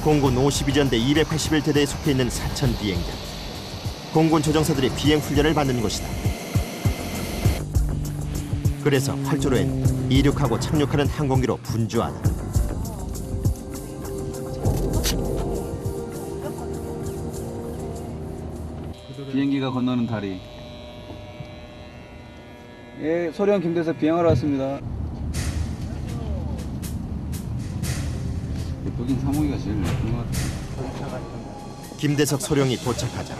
공군 52전대 281대대에 속해 있는 사천 비행장. 공군 조종사들이 비행 훈련을 받는 곳이다. 그래서 활주로엔 이륙하고 착륙하는 항공기로 분주하다. 비행기가 건너는 다리. 예, 소령 김대석 비행하러 왔습니다. 예쁘긴 사모기가 제일 예쁜 것 같아요. 김대석 소령이 도착하자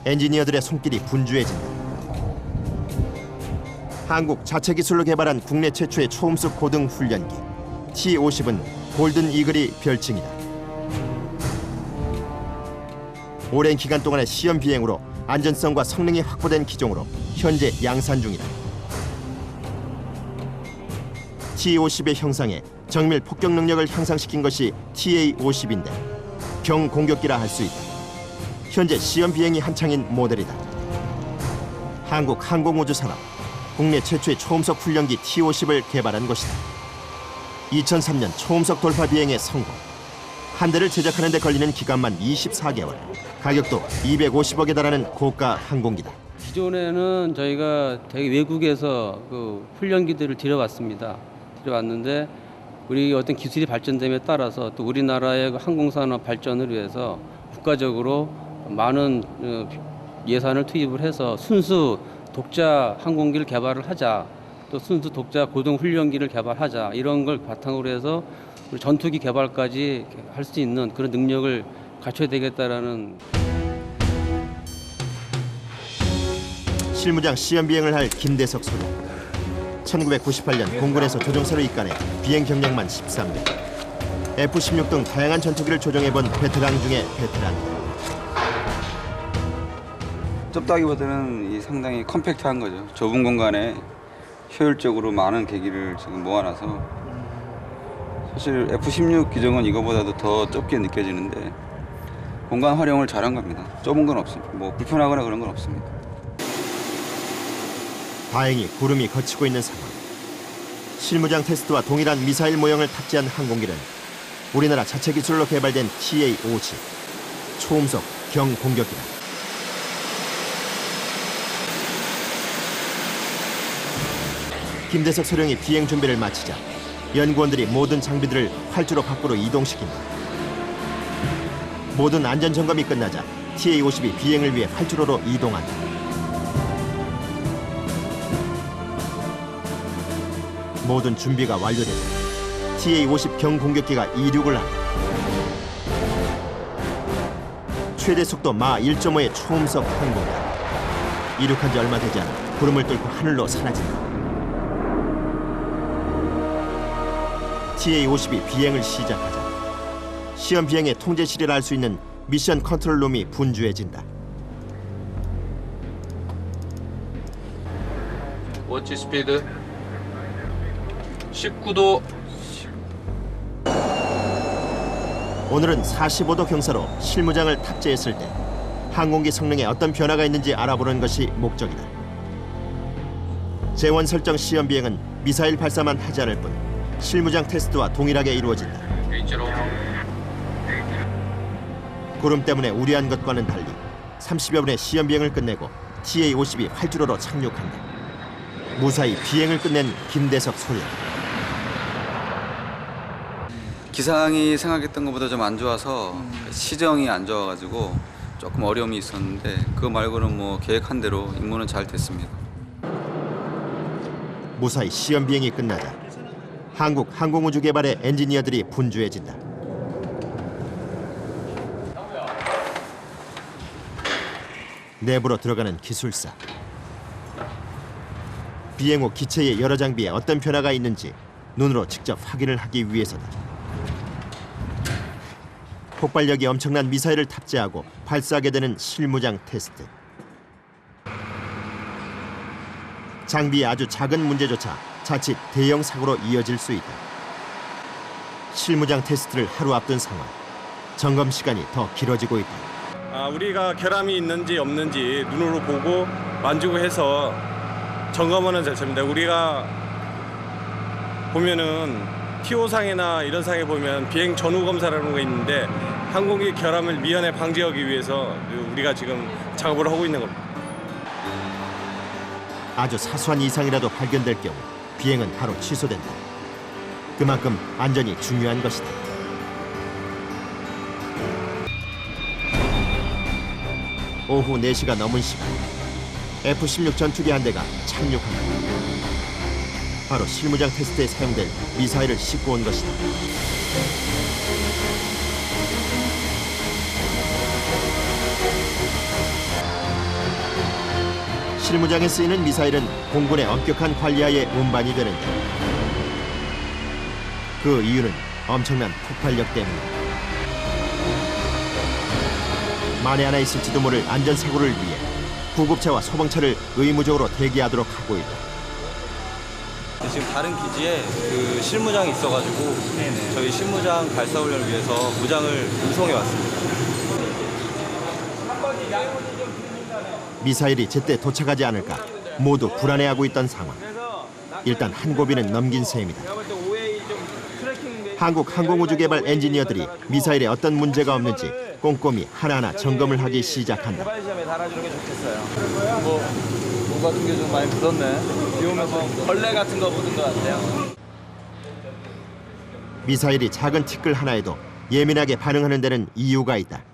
엔지니어들의 손길이 분주해진다. 한국 자체 기술로 개발한 국내 최초의 초음속 고등 훈련기 T-50은 골든 이글이 별칭이다. 오랜 기간 동안의 시험 비행으로 안전성과 성능이 확보된 기종으로 현재 양산 중이다. T-50의 형상에 정밀 폭격 능력을 향상시킨 것이 TA-50인데 경공격기라 할 수 있다. 현재 시험 비행이 한창인 모델이다. 한국 항공우주산업 국내 최초의 초음속 훈련기 T-50을 개발한 것이다. 2003년 초음속 돌파 비행에 성공. 한 대를 제작하는 데 걸리는 기간만 24개월. 가격도 250억에 달하는 고가 항공기다. 기존에는 저희가 되게 외국에서 그 훈련기들을 들여왔습니다. 들여왔는데 우리 어떤 기술이 발전됨에 따라서 또 우리나라의 항공산업 발전을 위해서 국가적으로 많은 예산을 투입을 해서 순수 독자 항공기를 개발을 하자, 또 순수 독자 고등 훈련기를 개발하자, 이런 걸 바탕으로 해서 전투기 개발까지 할 수 있는 그런 능력을 갖춰야 되겠다라는. 실무장 시험 비행을 할 김대석 소령. 1998년 공군에서 조종사로 입관해 비행 경력만 13년. F-16 등 다양한 전투기를 조종해본 베테랑 중에 베테랑. 좁다기보다는 상당히 컴팩트한 거죠. 좁은 공간에 효율적으로 많은 계기를 지금 모아놔서 사실 F-16 기종은 이거보다도 더 좁게 느껴지는데 공간 활용을 잘한 겁니다. 좁은 건 없습니다. 뭐 불편하거나 그런 건 없습니다. 다행히 구름이 걷히고 있는 상황. 실무장 테스트와 동일한 미사일 모형을 탑재한 항공기는 우리나라 자체 기술로 개발된 TA-50 초음속 경공격기다. 김대석 소령이 비행 준비를 마치자 연구원들이 모든 장비들을 활주로 밖으로 이동시킨다. 모든 안전 점검이 끝나자 TA-50이 비행을 위해 활주로로 이동한다. 모든 준비가 완료되자 TA-50 경공격기가 이륙을 한다. 최대 속도 마 1.5의 초음속 항공기다. 이륙한 지 얼마 되지 않아 구름을 뚫고 하늘로 사라진다. TA-50이 비행을 시작하자 시험 비행의 통제실이라 할 수 있는 미션 컨트롤룸이 분주해진다. 워치 스피드 19도. 오늘은 45도 경사로 실무장을 탑재했을 때 항공기 성능에 어떤 변화가 있는지 알아보는 것이 목적이다. 재원 설정 시험 비행은 미사일 발사만 하지 않을 뿐 실무장 테스트와 동일하게 이루어진다. 구름 때문에 우려한 것과는 달리 30여 분의 시험 비행을 끝내고 TA-50이 활주로로 착륙한다. 무사히 비행을 끝낸 김대석 소령. 기상이 생각했던 것보다 좀 안 좋아서 시정이 안 좋아가지고 조금 어려움이 있었는데 그거 말고는 뭐 계획한 대로 임무는 잘 됐습니다. 무사히 시험 비행이 끝나자 한국 항공우주 개발의 엔지니어들이 분주해진다. 내부로 들어가는 기술사. 비행 후 기체의 여러 장비에 어떤 변화가 있는지 눈으로 직접 확인을 하기 위해서다. 폭발력이 엄청난 미사일을 탑재하고 발사하게 되는 실무장 테스트. 장비의 아주 작은 문제조차 자칫 대형 사고로 이어질 수 있다. 실무장 테스트를 하루 앞둔 상황. 점검 시간이 더 길어지고 있다. 우리가 결함이 있는지 없는지 눈으로 보고 만지고 해서 점검하는 절차입니다. 우리가 보면은 TO상이나 이런 상에 보면 비행 전후 검사라는 거 있는데 항공기 결함을 미연에 방지하기 위해서 우리가 지금 작업을 하고 있는 겁니다. 아주 사소한 이상이라도 발견될 경우 비행은 바로 취소된다. 그만큼 안전이 중요한 것이다. 오후 4시가 넘은 시간, F-16 전투기 한 대가 착륙한다. 바로 실무장 테스트에 사용될 미사일을 싣고 온 것이다. 실무장에 쓰이는 미사일은 공군의 엄격한 관리하에 운반이 되는데 그 이유는 엄청난 폭발력 때문이다. 만에 하나 있을지도 모를 안전사고를 위해 구급차와 소방차를 의무적으로 대기하도록 하고 있다. 지금 다른 기지에 그 실무장이 있어가지고 저희 실무장 발사 훈련을 위해서 무장을 운송해 왔습니다. 미사일이 제때 도착하지 않을까 모두 불안해하고 있던 상황. 일단 한 고비는 넘긴 셈이다. 한국항공우주개발 엔지니어들이 미사일에 어떤 문제가 없는지 꼼꼼히 하나하나 점검을 하기 시작한다. 개발 시험에 달아주는 게 좋겠어요. 뭐 같은 게 좀 많이 묻었네. 비 오면서 벌레 같은 거 묻은 것 같아요. 미사일이 작은 티끌 하나에도 예민하게 반응하는 데는 이유가 있다.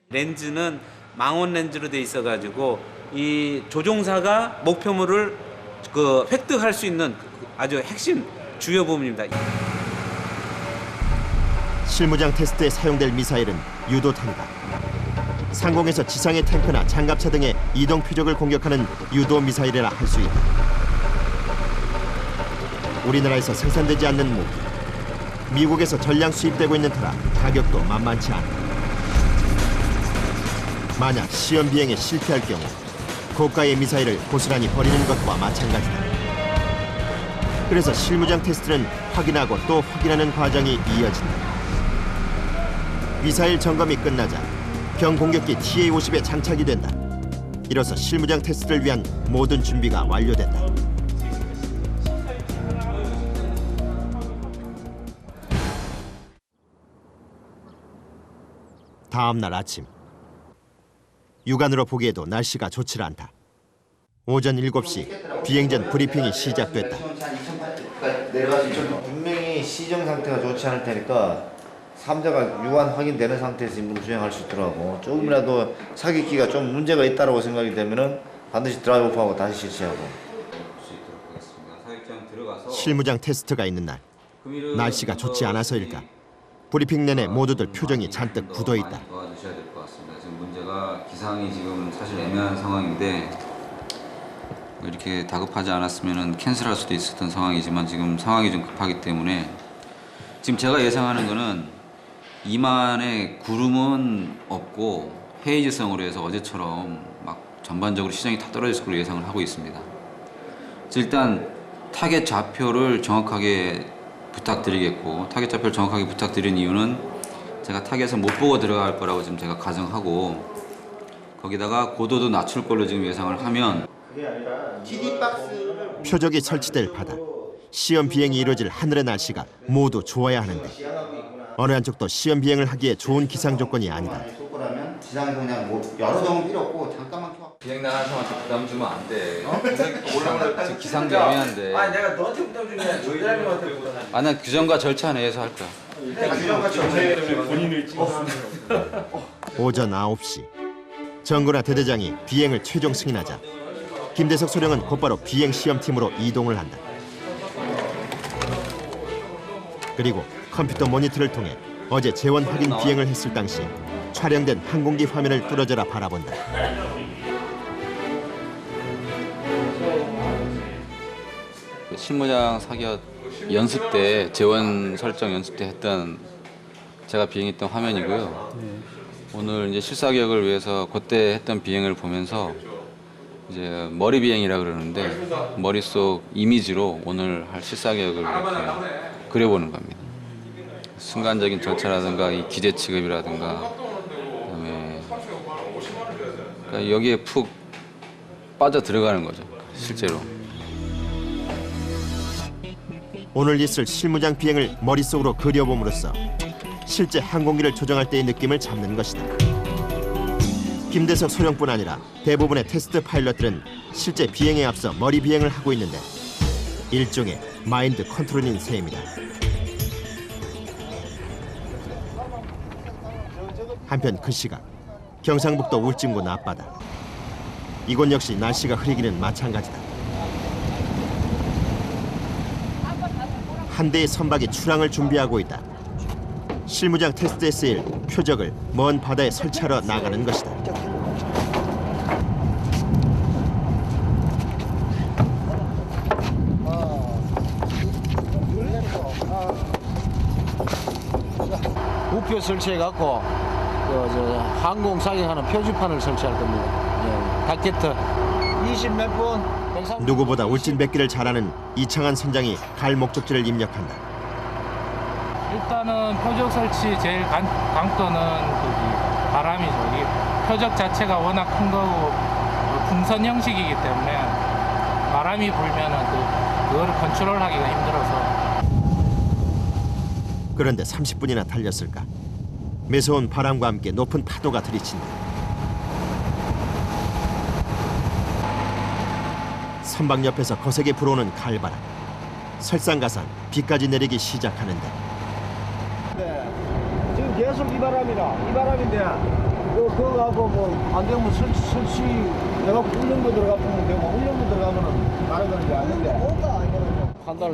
렌즈는 망원 렌즈로 돼 있어가지고 이 조종사가 목표물을 획득할 수 있는 아주 핵심 주요 부분입니다. 실무장 테스트에 사용될 미사일은 유도탄이다. 상공에서 지상의 탱크나 장갑차 등의 이동 표적을 공격하는 유도 미사일이라 할 수 있다. 우리나라에서 생산되지 않는 무기, 미국에서 전량 수입되고 있는 터라 가격도 만만치 않다. 만약 시험 비행에 실패할 경우 고가의 미사일을 고스란히 버리는 것과 마찬가지다. 그래서 실무장 테스트는 확인하고 또 확인하는 과정이 이어진다. 미사일 점검이 끝나자 경공격기 TA-50에 장착이 된다. 이로써 실무장 테스트를 위한 모든 준비가 완료된다. 다음 날 아침, 육안으로 보기에도 날씨가 좋지 않다. 오전 7시 비행 전 브리핑이 시작됐다. 분명히 시정 상태가 좋지 않을 테니까 삼자가 유한 확인되는 상태에서 임무를 수행할 수 있더라고. 조금이라도 사격기가 좀 문제가 있다고 생각이 되면은 반드시 드라이브 오프하고 다시 실시하고. 실무장 테스트가 있는 날, 날씨가 좋지 않아서일까 브리핑 내내 모두들 표정이 잔뜩 굳어있다. 도와주셔야 될 것 같습니다. 지금 문제가 기상이 지금 사실 애매한 상황인데 이렇게 다급하지 않았으면 캔슬할 수도 있었던 상황이지만 지금 상황이 좀 급하기 때문에 지금 제가 예상하는 거는 이만의 구름은 없고 헤이즈성으로 해서 어제처럼 막 전반적으로 시장이 다 떨어질 것으로 예상을 하고 있습니다. 그래서 일단 타겟 좌표를 정확하게 부탁드리겠고, 타겟 좌표를 정확하게 부탁드린 이유는 제가 타겟을 못 보고 들어갈 거라고 지금 제가 가정하고 거기다가 고도도 낮출 걸로 지금 예상을 하면 표적이 설치될 바다, 시험 비행이 이루어질 하늘의 날씨가 모두 좋아야 하는데 어느 한쪽도 시험 비행을 하기에 좋은 기상 조건이 아니다. 지상에서 그냥 뭐 여러 정은 필요 없고 잠깐만 켜. 비행 나가는 사람한테 부담 주면 안 돼. 지금 기상도 애매한데. 아니 내가 너한테 부담 주는 게 아니라 저희 사람한테 부담. 아, 난 규정과 절차 내에서 할 거야. 규정과 본인을 찍었습니다. 오전 9시 정근화 대대장이 비행을 최종 승인하자 김대석 소령은 곧바로 비행 시험팀으로 이동을 한다. 그리고 컴퓨터 모니터를 통해 어제 재원 확인 비행을 했을 당시 촬영된 항공기 화면을 뚫어져라 바라본다. 실무장 사격 연습 때 재원 설정 연습 때 했던 제가 비행했던 화면이고요. 오늘 이제 실사격을 위해서 그때 했던 비행을 보면서 이제 머리 비행이라 그러는데 머릿속 이미지로 오늘 할 실사격을 이렇게 그려보는 겁니다. 순간적인 절차라든가 이 기재 취급이라든가 그다음에 그러니까 여기에 푹 빠져 들어가는 거죠, 실제로. 오늘 있을 실무장 비행을 머릿속으로 그려봄으로써 실제 항공기를 조정할 때의 느낌을 잡는 것이다. 김대석 소령뿐 아니라 대부분의 테스트 파일럿들은 실제 비행에 앞서 머리 비행을 하고 있는데 일종의 마인드 컨트롤인 셈이다. 한편 그 시각 경상북도 울진군 앞바다. 이곳 역시 날씨가 흐리기는 마찬가지다. 한 대의 선박이 출항을 준비하고 있다. 실무장 테스트에 쓰일 표적을 먼 바다에 설치하러 나가는 것이다. 우표 설치해갖고 항공 사격하는 표지판을 설치할 겁니다. 타켓트 20몇 분. 누구보다 울진백기를 잘 아는 이창한 선장이 갈 목적지를 입력한다. 일단은 표적 설치 제일 관건은 바람이죠. 이 표적 자체가 워낙 큰 거고 풍선 형식이기 때문에 바람이 불면은 그거를 컨트롤하기가 힘들어서. 그런데 30분이나 달렸을까? 매서운 바람과 함께 높은 파도가 들이친다. 선박 옆에서 거세게 불어오는 갈바람. 설상가상 비까지 내리기 시작하는데 지금 계속 이 바람이라 이 바람인데 그거 하고 안 되면 설치 내가 훈련부 들어가면 되고 훈련부 들어가면은 다른 건지 아닌데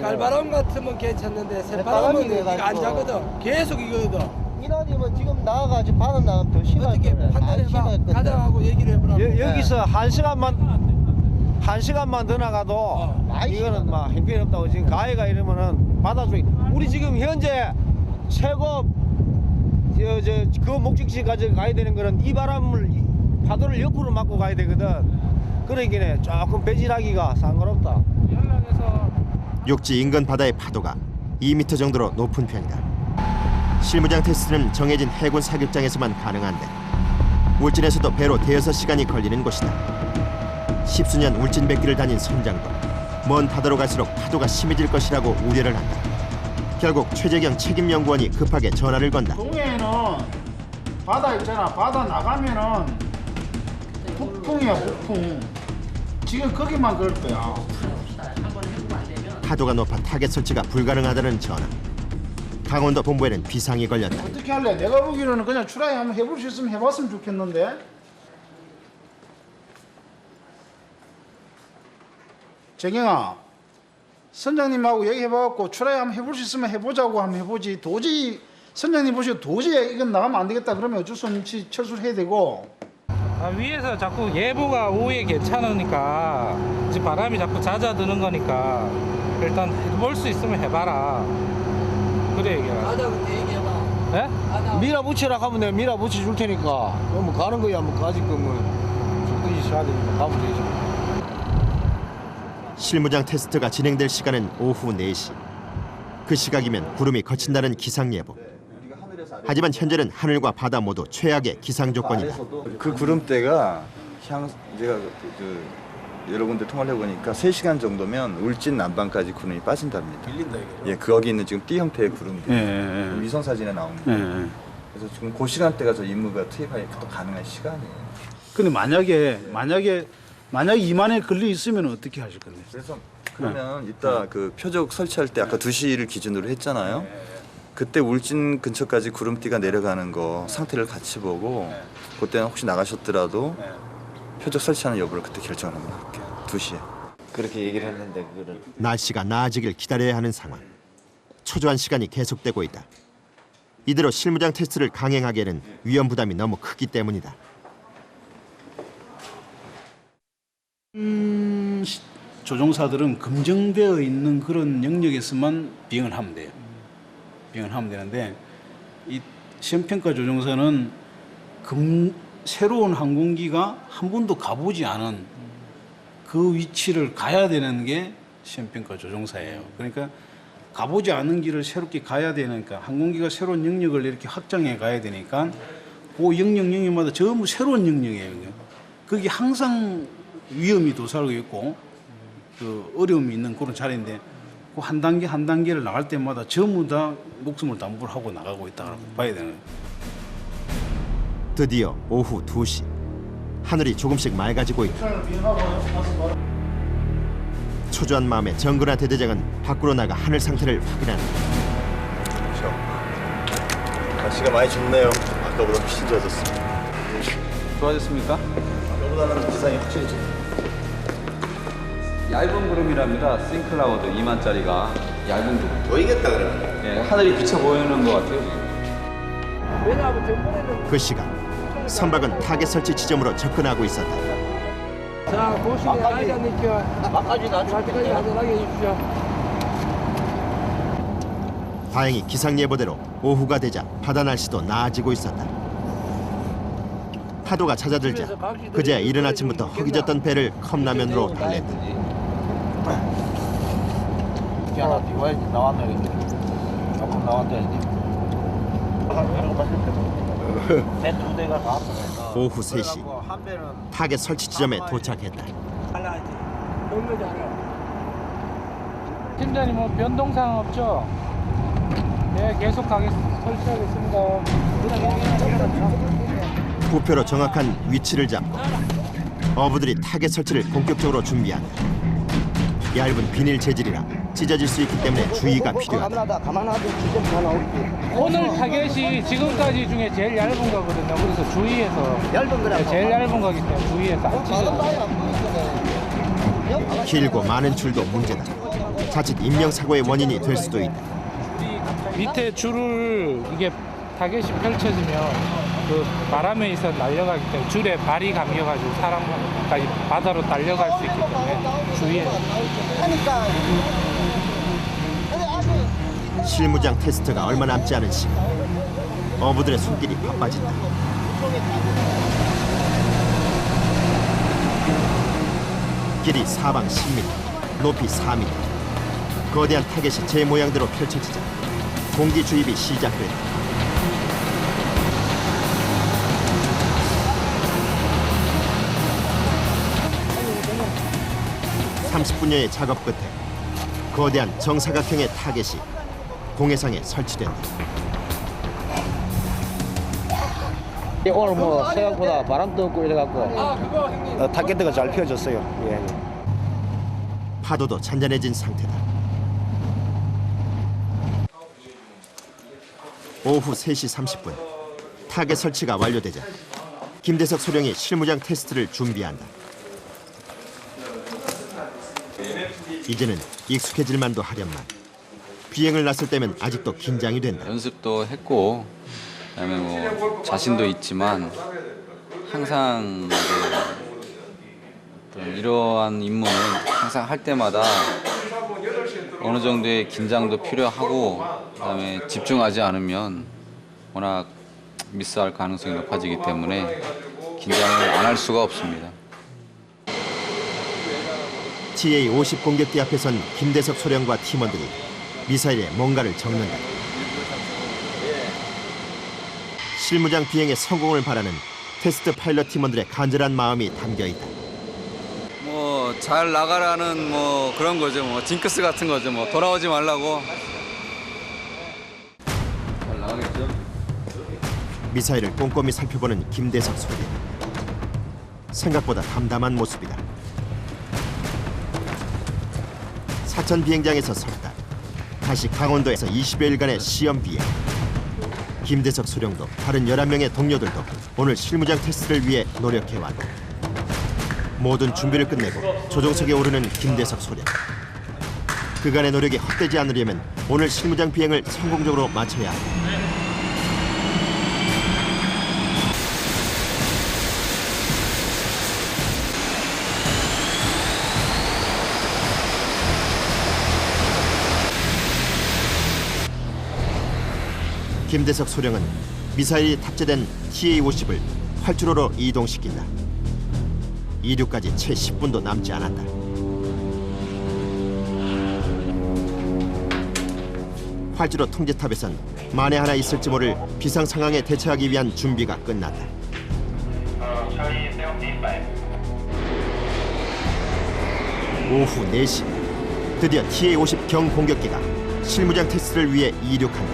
갈바람 같으면 괜찮는데 새바람은 이가 안 자거든. 계속 이거거든. 이나님은 지금 나가가지고 바다 나가면 더 심할 어떻게 거네. 판단해봐. 가자하고 얘기를 해보라. 여기서 한 시간만 더 나가도 이거는 막 형편없다고. 지금 가해가 이러면은 바다 쪽에 우리 지금 현재 최고 그 목적지까지 가야 되는 거는 이 바람을 파도를 옆으로 맞고 가야 되거든. 그러니까 조금 배진하기가 상관없다. 육지 인근 바다의 파도가 2m 정도로 높은 편이다. 실무장 테스트는 정해진 해군 사격장에서만 가능한데 울진에서도 배로 대여섯 시간이 걸리는 곳이다. 십수년 울진백기를 다닌 선장도 먼 바다로 갈수록 파도가 심해질 것이라고 우려를 한다. 결국 최재경 책임연구원이 급하게 전화를 건다. 동해에는 바다 있잖아. 바다 나가면은 북풍이야, 북풍. 지금 거기만 그럴 거야. 파도가 높아 타겟 설치가 불가능하다는 전화. 강원도 본부에는 비상이 걸렸다. 어떻게 할래? 내가 보기로는 그냥 추라이 한번 해볼 수 있으면 해봤으면 좋겠는데. 정영아, 선장님하고 얘기해봐갖고 추라이 한번 해볼 수 있으면 해보자고 하면 해보지. 도저히 선장님 보시고 도저히 이건 나가면 안 되겠다 그러면 어쩔 수 없이 철수를 해야 되고. 위에서 자꾸 예보가 오후에 괜찮으니까 지금 바람이 자꾸 잦아드는 거니까 일단 해볼 수 있으면 해봐라. 그래 얘기해라. 가자 그때 얘기해봐. 네? 밀어붙이라 하면 내가 밀어붙여 줄 테니까 뭐 가는 거야. 뭐 가질 거뭐 죽든지 셔야 되니까 가면 되지. 실무장 테스트가 진행될 시간은 오후 4시. 그 시각이면 구름이 거친다는 기상 예보. 하지만 현재는 하늘과 바다 모두 최악의 기상 조건이다. 그 구름대가 제가 여러 군데 통화를 해보니까 3시간 정도면 울진 남방까지 구름이 빠진답니다. 밀린다 이게. 예, 거기 있는 지금 T 형태의 구름대. 위성 사진에 나옵니다. 그래서 지금 그 시간대가 저 임무가 투입하기 또 가능한 시간이에요. 근데 만약에 이만에 걸려 있으면 어떻게 하실 건데? 그래서 그러면 이따 그 표적 설치할 때 아까 2시를 기준으로 했잖아요. 그때 울진 근처까지 구름띠가 내려가는 거 상태를 같이 보고 그때는 혹시 나가셨더라도 표적 설치하는 여부를 그때 결정을 한번 할게요. 2시에. 그렇게 얘기를 했는데 그거를 날씨가 나아지길 기다려야 하는 상황. 초조한 시간이 계속되고 있다. 이대로 실무장 테스트를 강행하기에는 위험 부담이 너무 크기 때문이다. 조종사들은 검증되어 있는 그런 영역에서만 비행을 하면 돼요. 비행을 하면 되는데 이 시험평가 조종사는 새로운 항공기가 한 번도 가보지 않은 그 위치를 가야 되는 게 시험평가 조종사예요. 그러니까 가보지 않은 길을 새롭게 가야 되니까 항공기가 새로운 영역을 이렇게 확장해 가야 되니까 그 영역마다 전부 새로운 영역이에요. 거기 항상 위험이 도사리고 있고 그 어려움이 있는 그런 자리인데 그 한 단계 한 단계를 나갈 때마다 전부 다 목숨을 담보를 하고 나가고 있다고 봐야 되는 거예요. 드디어 오후 2시. 하늘이 조금씩 맑아지고 있다. 초조한 마음에 정근아 대대장은 밖으로 나가 하늘 상태를 확인한다. 날씨가 많이 춥네요. 아까보다 훨씬 좋아졌습니다. 좋아졌습니까? 아까보다는 기상이 확실히 좋습니다. 얇은 구름이랍니다. 싱클라우드 2만짜리가 얇은 구름. 보이겠다 그러면. 예, 하늘이 비쳐 보이는 것 같아요. 왜냐하면 전번에는 그 시간 선박은 타겟 설치 지점으로 접근하고 있었다. 자 보시면 알자니까 막까지 나중까지 안전하게 해주십시오. 다행히 기상 예보대로 오후가 되자 바다 날씨도 나아지고 있었다. 파도가 잦아들자 그제야 이른 아침부터 허기졌던 배를 컵라면으로 달랬다. 하나 비와야지 나왔네. 조금 나왔다야지. 배두 대가 다. 오후 3시 타겟 설치 지점에 도착했다. 팀장님 뭐 변동사항 없죠? 네, 계속 설치하겠습니다. 부표로 정확한 위치를 잡고 어부들이 타겟 설치를 본격적으로 준비한다. 얇은 비닐 재질이라 찢어질 수 있기 때문에 주의가 필요하다. 오늘 타겟이 지금까지 중에 제일 얇은 거거든요. 그래서 주의해서 제일 얇은 거기 때문에 주의해서 안 찢어져요. 길고 많은 줄도 문제다. 자칫 인명사고의 원인이 될 수도 있다. 밑에 줄을 이게 타겟이 펼쳐지면 그 바람에 있어 날려가기 때문에 줄에 발이 감겨가지고 사람까지 바다로 날려갈 수 있기 때문에 주의해요. 실무장 테스트가 얼마 남지 않은 시간 어부들의 손길이 바빠진다. 길이 사방 10m, 높이 4m. 거대한 타겟이 제 모양대로 펼쳐지자 공기 주입이 시작된다. 30분여의 작업 끝에 거대한 정사각형의 타겟이 공해상에 설치된다. 오늘 뭐 생각보다 바람도 없고 이래갖고 타겟대가 잘 펴졌어요. 예. 파도도 잔잔해진 상태다. 오후 3시 30분 타겟 설치가 완료되자 김대석 소령이 실무장 테스트를 준비한다. 이제는 익숙해질 만도 하련만 비행을 나설 때면 아직도 긴장이 된다. 연습도 했고 그다음에 뭐 자신도 있지만 항상 어떤 이러한 임무는 항상 할 때마다 어느 정도의 긴장도 필요하고 그다음에 집중하지 않으면 워낙 미스할 가능성이 높아지기 때문에 긴장을 안 할 수가 없습니다. TA-50 공격기 앞에 선 김대석 소령과 팀원들이 미사일에 뭔가를 적는다. 실무장 비행의 성공을 바라는 테스트 파일럿 팀원들의 간절한 마음이 담겨있다. 뭐 잘 나가라는 뭐 그런 거죠. 뭐 징크스 같은 거죠. 뭐 돌아오지 말라고. 잘 나가겠죠? 미사일을 꼼꼼히 살펴보는 김대석 소령. 생각보다 담담한 모습이다. 사천 비행장에서 섰다. 다시 강원도에서 20여일간의 시험 비행. 김대석 소령도 다른 11명의 동료들도 오늘 실무장 테스트를 위해 노력해왔다. 모든 준비를 끝내고 조종석에 오르는 김대석 소령. 그간의 노력이 헛되지 않으려면 오늘 실무장 비행을 성공적으로 마쳐야 한다. 김대석 소령은 미사일이 탑재된 TA-50을 활주로로 이동시킨다. 이륙까지 채 10분도 남지 않았다. 활주로 통제탑에선 만에 하나 있을지 모를 비상 상황에 대처하기 위한 준비가 끝났다. 오후 4시 드디어 TA-50 경공격기가 실무장 테스트를 위해 이륙한다.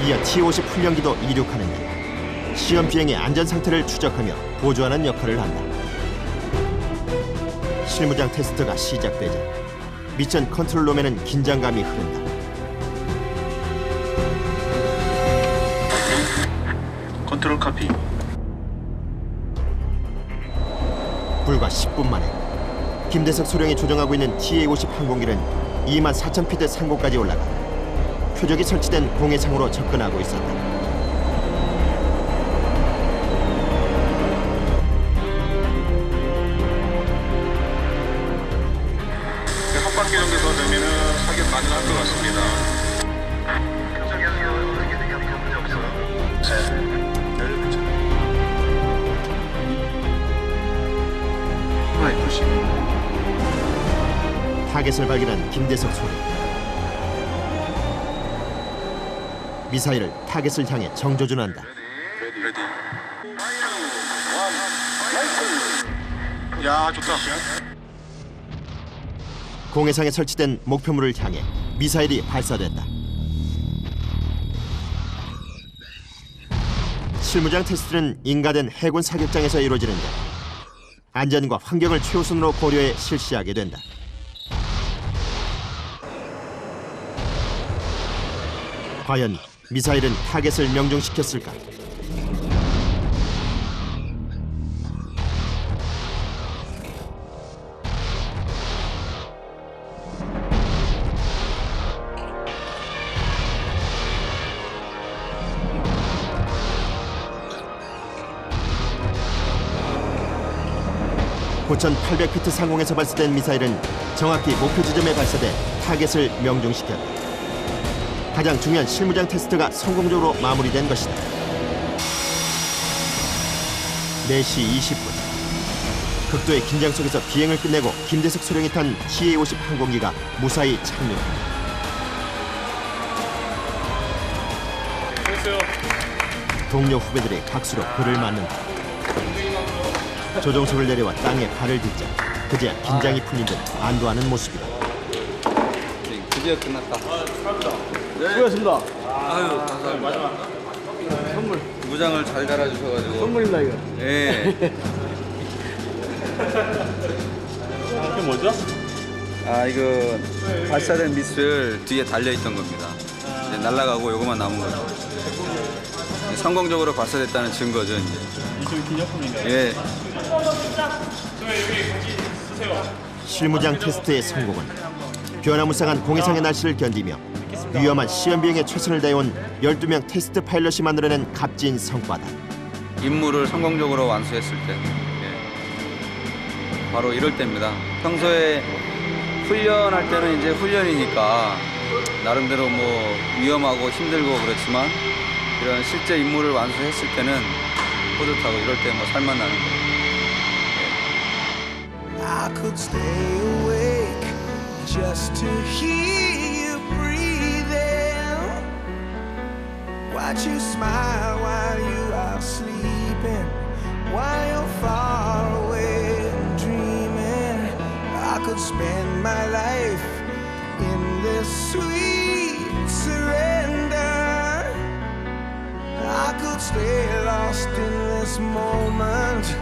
이어 T-50 훈련기도 이륙하는데 시험 비행의 안전 상태를 추적하며 보조하는 역할을 한다. 실무장 테스트가 시작되자 미션 컨트롤룸에는 긴장감이 흐른다. 컨트롤 카피. 불과 10분 만에 김대석 소령이 조종하고 있는 TA-50 항공기는 24,000피트 상공까지 올라가 표적이 설치된 공해상으로 접근하고 있었다. 한 바퀴 정도 더 되면은 사격 가능할 것 같습니다. 타겟을 발견한 김대석 소령. 미사일을 타겟을 향해 정조준한다. 야, 좋다. 공해상에 설치된 목표물을 향해 미사일이 발사된다. 실무장 테스트는 인가된 해군 사격장에서 이루어지는데 안전과 환경을 최우선으로 고려해 실시하게 된다. 과연 미사일은 타겟을 명중시켰을까? (9,800피트) 상공에서 발사된 미사일은 정확히 목표 지점에 발사돼 타겟을 명중시켰다. 가장 중요한 실무장 테스트가 성공적으로 마무리된 것이다. 4시 20분 극도의 긴장 속에서 비행을 끝내고 김대석 소령이 탄 TA-50 항공기가 무사히 착륙한다. 동료 후배들의 박수로 그를 맞는다. 조종석을 내려와 땅에 발을 딛자 그제야 긴장이 풀린 듯 안도하는 모습이다. 드디어 끝났다. 수고하셨습니다. 아유, 감사합니다. 선물. 무장을 잘 달아주셔가지고. 선물입니다 이거. 예. 이게 뭐죠? 아, 이거 발사된 미술 뒤에 달려있던 겁니다. 이제 날아가고 요거만 남은 거죠. 성공적으로 발사됐다는 증거죠, 이제. 이쪽이 기념품인가요? 예. 실무장 테스트의 성공은 변화무쌍한 공해상의 날씨를 견디며 위험한 시험 비행에 최선을 다해온 12명 테스트 파일럿이 만들어낸 값진 성과다. 임무를 성공적으로 완수했을 때, 바로 이럴 때입니다. 평소에 훈련할 때는 이제 훈련이니까 나름대로 뭐 위험하고 힘들고 그렇지만 이런 실제 임무를 완수했을 때는 뿌듯하고 이럴 때 뭐 살만 나는 거예요. I could stay awake just to hear you breathing, watch you smile while you are sleeping, while you're far away and dreaming. I could spend my life in this sweet surrender. I could stay lost in this moment.